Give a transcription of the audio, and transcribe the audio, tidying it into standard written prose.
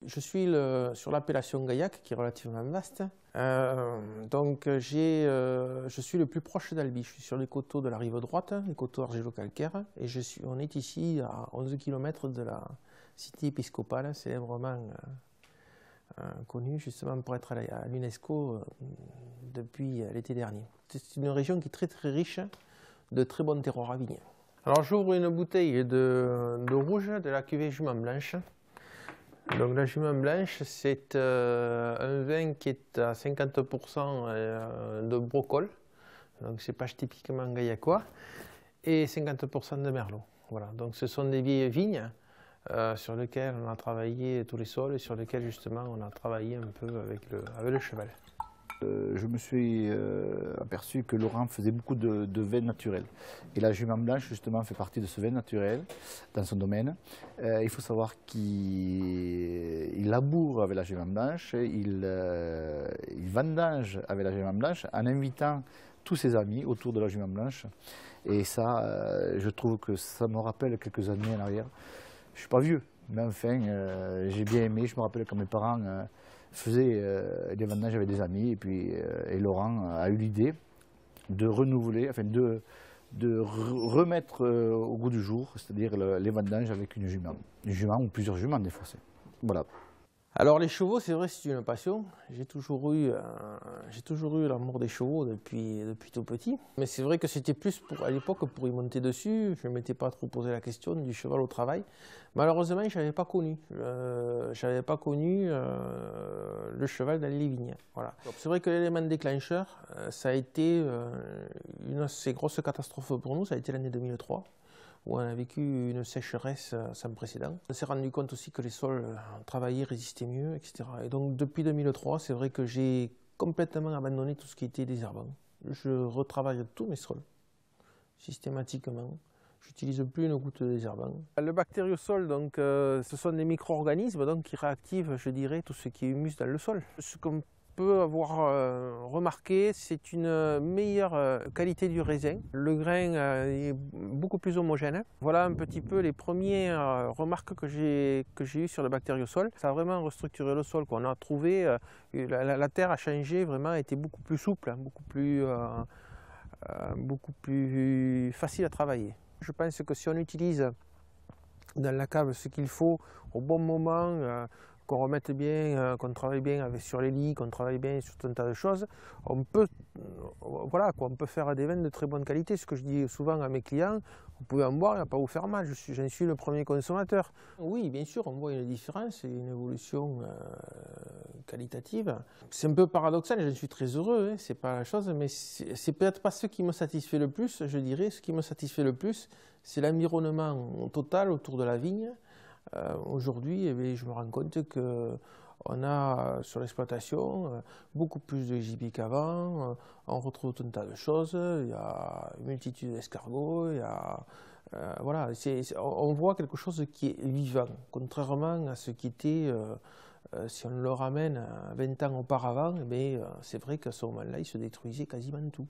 Je suis sur l'appellation Gaillac, qui est relativement vaste. Je suis le plus proche d'Albi. Je suis sur les coteaux de la rive droite, les coteaux argilo-calcaires. Et on est ici à 11 km de la cité épiscopale, célèbrement connue justement pour être à l'UNESCO depuis l'été dernier. C'est une région qui est très très riche de très bons terroirs à vigne. Alors j'ouvre une bouteille de rouge de la cuvée Jument Blanche. Donc la Jument Blanche, c'est un vin qui est à 50% de brocol, donc cépage typiquement gaillacois, et 50% de merlot. Voilà, donc ce sont des vieilles vignes sur lesquelles on a travaillé tous les sols et sur lesquelles justement on a travaillé un peu avec le cheval. Je me suis aperçu que Laurent faisait beaucoup de vins naturels. Et la Jument Blanche, justement, fait partie de ce vin naturel dans son domaine. Il faut savoir qu'il laboure avec la Jument Blanche, il vendange avec la Jument Blanche en invitant tous ses amis autour de la Jument Blanche. Et ça, je trouve que ça me rappelle quelques années en arrière. Je ne suis pas vieux, mais enfin, j'ai bien aimé. Je me rappelle quand mes parents faisait des vendanges avec des amis, et Laurent a eu l'idée de renouveler, enfin de remettre au goût du jour, c'est-à-dire les vendanges avec une jument ou plusieurs juments des fois. Voilà. Alors les chevaux, c'est vrai, c'est une passion. J'ai toujours eu l'amour des chevaux depuis tout petit. Mais c'est vrai que c'était plus à l'époque pour y monter dessus. Je ne m'étais pas trop posé la question du cheval au travail. Malheureusement, je n'avais pas connu. Le cheval dans les vignes. Voilà. C'est vrai que l'élément déclencheur, ça a été une assez grosse catastrophe pour nous. Ça a été l'année 2003. Où on a vécu une sécheresse sans précédent. On s'est rendu compte aussi que les sols travaillaient, résistaient mieux, etc. Et donc depuis 2003, c'est vrai que j'ai complètement abandonné tout ce qui était désherbant. Je retravaille tous mes sols, systématiquement. Je n'utilise plus une goutte de désherbant. Le bactériosol, donc, ce sont des micro-organismes qui réactivent, je dirais, tout ce qui est humus dans le sol. Ce qu'on peut avoir remarqué, c'est une meilleure qualité du raisin. Le grain est beaucoup plus homogène. Voilà un petit peu les premières remarques que j'ai eues sur le bactériosol. Ça a vraiment restructuré le sol. On a trouvé, la terre a changé, vraiment, a été beaucoup plus souple, beaucoup plus facile à travailler. Je pense que si on utilise dans la cave ce qu'il faut au bon moment, qu'on remette bien, qu'on travaille bien sur les lits, qu'on travaille bien sur tout un tas de choses, on peut faire des vins de très bonne qualité. Ce que je dis souvent à mes clients, vous pouvez en boire, il ne va pas vous faire mal, j'en suis le premier consommateur. Oui, bien sûr, on voit une différence et une évolution qualitative. C'est un peu paradoxal, je suis très heureux, c'est pas la chose, mais c'est peut-être pas ce qui me satisfait le plus, je dirais. Ce qui me satisfait le plus, c'est l'environnement total autour de la vigne. Aujourd'hui, je me rends compte qu'on a sur l'exploitation beaucoup plus de gibier qu'avant, on retrouve tout un tas de choses, il y a une multitude d'escargots, voilà, on voit quelque chose qui est vivant, contrairement à ce qui était, si on le ramène 20 ans auparavant, c'est vrai qu'à ce moment-là, il se détruisait quasiment tout.